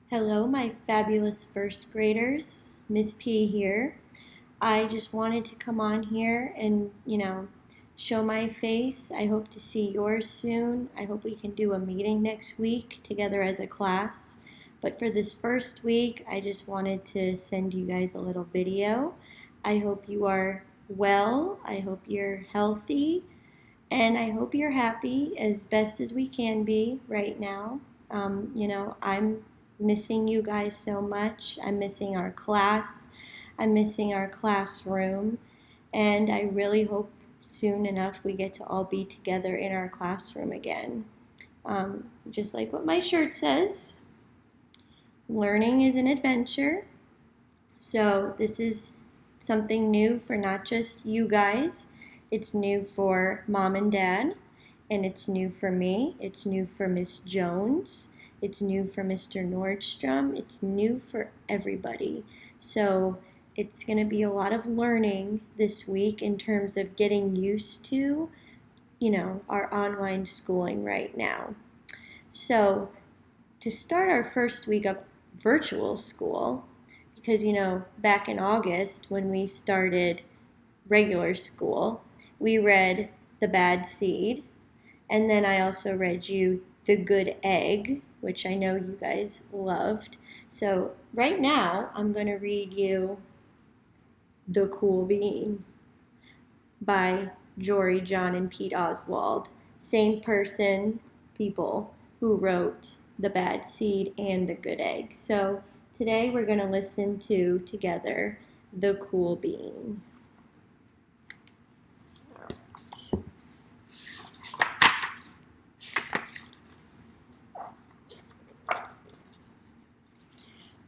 Hello, my fabulous first graders. Miss P here. I just wanted to come on here and, show my face. I hope to see yours soon. I hope we can do a meeting next week together as a class. But for this first week, I just wanted to send you guys a little video. I hope you are well. I hope you're healthy. And I hope you're happy as best as we can be right now. I'm missing you guys so much. I'm missing our class. I'm missing our classroom. And I really hope soon enough we get to all be together in our classroom again. Just like what my shirt says, learning is an adventure. So this is something new for not just you guys. It's new for mom and dad, and it's new for me. It's new for Miss Jones. It's new for Mr. Nordstrom. It's new for everybody. So it's going to be a lot of learning this week in terms of getting used to, our online schooling right now. So to start our first week of virtual school, because, back in August when we started regular school, we read The Bad Seed, and then I also read you The Good Egg, which I know you guys loved. So right now, I'm going to read you The Cool Bean by Jory, John, and Pete Oswald. Same person, people who wrote The Bad Seed and The Good Egg. So today we're going to listen to together The Cool Bean.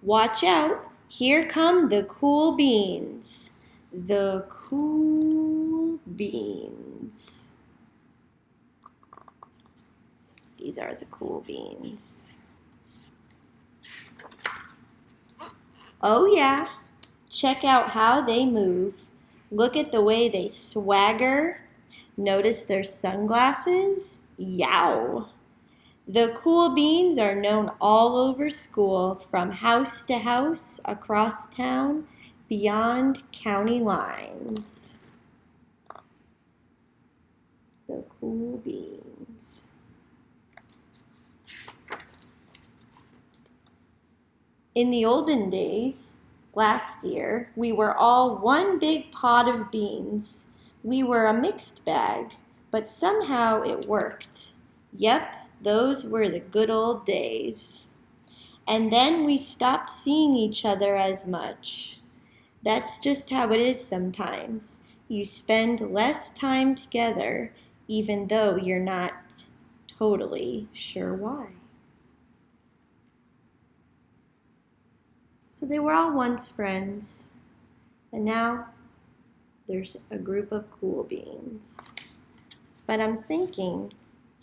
Watch out, here come the cool beans. The cool beans. These are the cool beans. Oh yeah, check out how they move. Look at the way they swagger. Notice their sunglasses? Yow! The cool beans are known all over school, from house to house, across town, beyond county lines. The cool beans. In the olden days, last year, we were all one big pot of beans. We were a mixed bag, but somehow it worked. Yep, those were the good old days. And then we stopped seeing each other as much. That's just how it is sometimes. You spend less time together, even though you're not totally sure why. So they were all once friends, and now there's a group of cool beans. But I'm thinking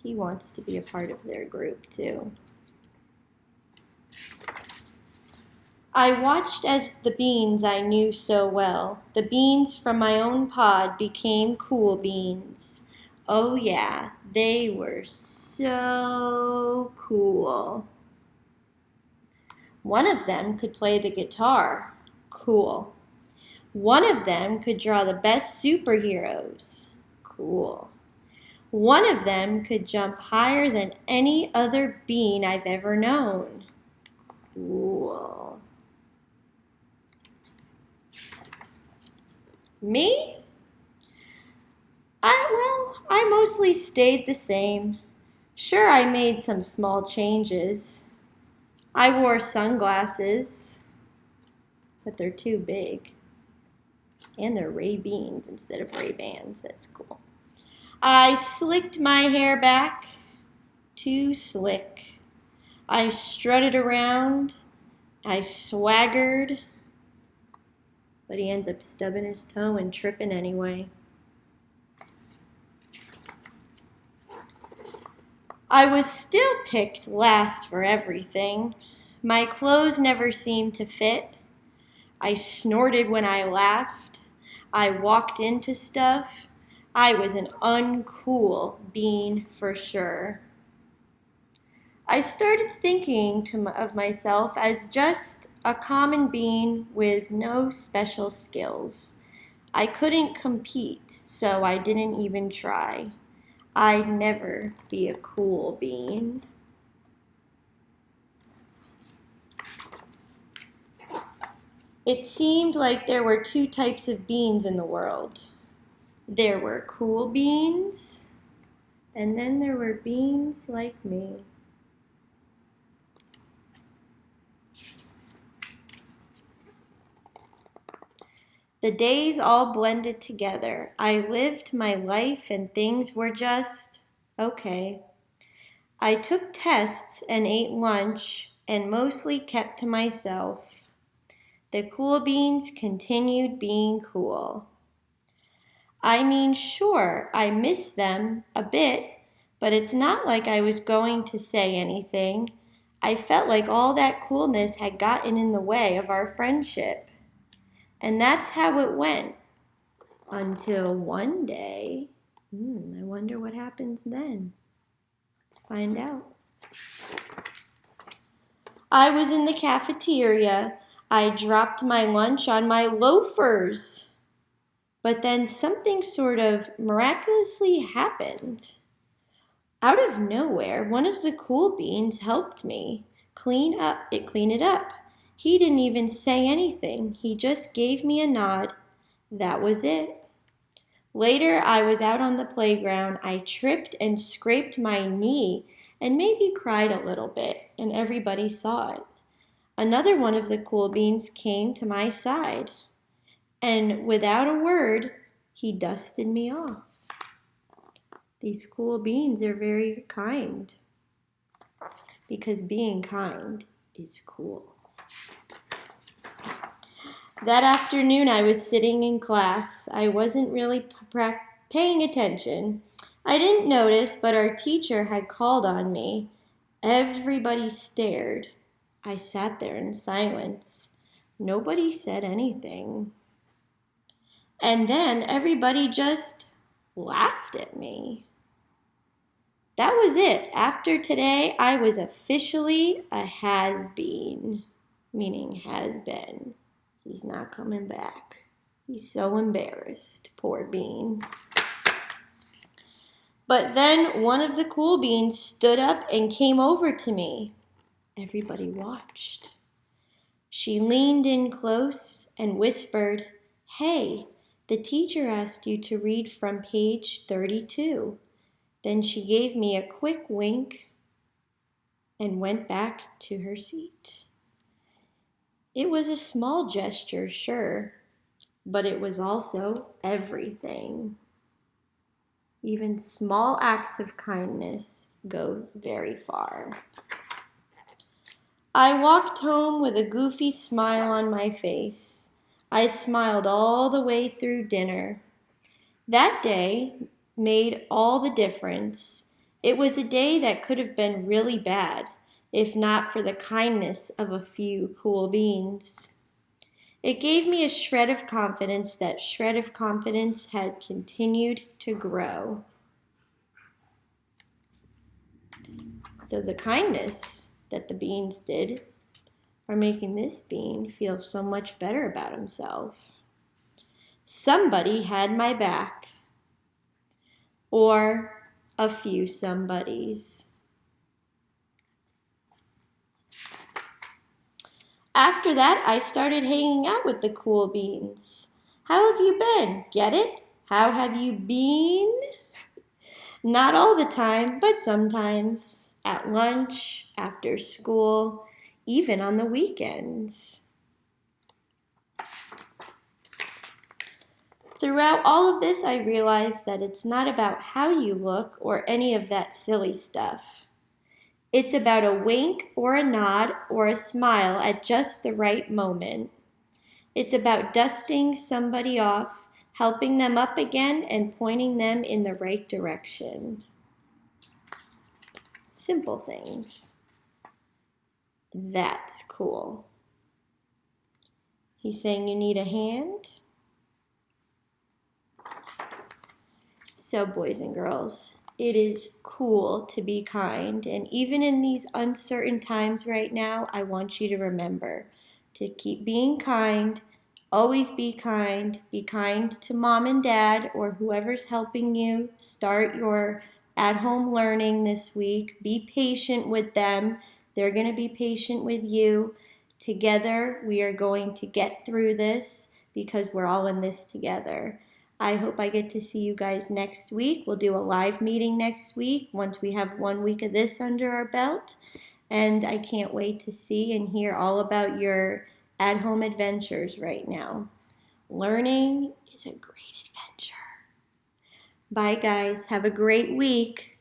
he wants to be a part of their group too. I watched as the beans I knew so well, the beans from my own pod, became cool beans. Oh yeah, they were so cool. One of them could play the guitar. Cool. One of them could draw the best superheroes. Cool. One of them could jump higher than any other bean I've ever known. Cool. Me? I mostly stayed the same. Sure, I made some small changes. I wore sunglasses, but they're too big. And they're Ray-Beans instead of Ray-Bans. That's cool. I slicked my hair back, too slick. I strutted around. I swaggered. But he ends up stubbing his toe and tripping anyway. I was still picked last for everything. My clothes never seemed to fit. I snorted when I laughed. I walked into stuff. I was an uncool bean for sure. I started thinking of myself as just a common being with no special skills. I couldn't compete, so I didn't even try. I'd never be a cool bean. It seemed like there were two types of beans in the world. There were cool beans, and then there were beans like me. The days all blended together. I lived my life and things were just okay. I took tests and ate lunch and mostly kept to myself. The cool beans continued being cool. I mean, sure, I miss them a bit, but it's not like I was going to say anything. I felt like all that coolness had gotten in the way of our friendship. And that's how it went. Until one day, I wonder what happens then. Let's find out. I was in the cafeteria. I dropped my lunch on my loafers. But then something sort of miraculously happened. Out of nowhere, one of the cool beans helped me clean it up. He didn't even say anything. He just gave me a nod. That was it. Later, I was out on the playground. I tripped and scraped my knee and maybe cried a little bit, and everybody saw it. Another one of the cool beans came to my side, and without a word, he dusted me off. These cool beans are very kind, because being kind is cool. That afternoon, I was sitting in class. I wasn't really paying attention. I didn't notice, but our teacher had called on me. Everybody stared. I sat there in silence. Nobody said anything. And then everybody just laughed at me. That was it. After today, I was officially a has-been, meaning has-been. He's not coming back. He's so embarrassed, poor bean. But then one of the cool beans stood up and came over to me. Everybody watched. She leaned in close and whispered, "Hey, the teacher asked you to read from page 32. Then she gave me a quick wink and went back to her seat. It was a small gesture, sure, but it was also everything. Even small acts of kindness go very far. I walked home with a goofy smile on my face. I smiled all the way through dinner. That day made all the difference. It was a day that could have been really bad, if not for the kindness of a few cool beans. It gave me a shred of confidence. That shred of confidence had continued to grow. So the kindness that the beans did are making this bean feel so much better about himself. Somebody had my back. Or a few somebodies. After that, I started hanging out with the cool beans. How have you been? Get it? How have you been? Not all the time, but sometimes. At lunch, after school, even on the weekends. Throughout all of this, I realized that it's not about how you look or any of that silly stuff. It's about a wink or a nod or a smile at just the right moment. It's about dusting somebody off, helping them up again, and pointing them in the right direction. Simple things. That's cool. He's saying you need a hand. So boys and girls, it is cool to be kind. And even in these uncertain times right now, I want you to remember to keep being kind. Always be kind. Be kind to mom and dad or whoever's helping you start your at home learning this week. Be patient with them. They're going to be patient with you. Together, we are going to get through this because we're all in this together. I hope I get to see you guys next week. We'll do a live meeting next week once we have 1 week of this under our belt. And I can't wait to see and hear all about your at home adventures right now. Learning is a great adventure. Bye, guys. Have a great week.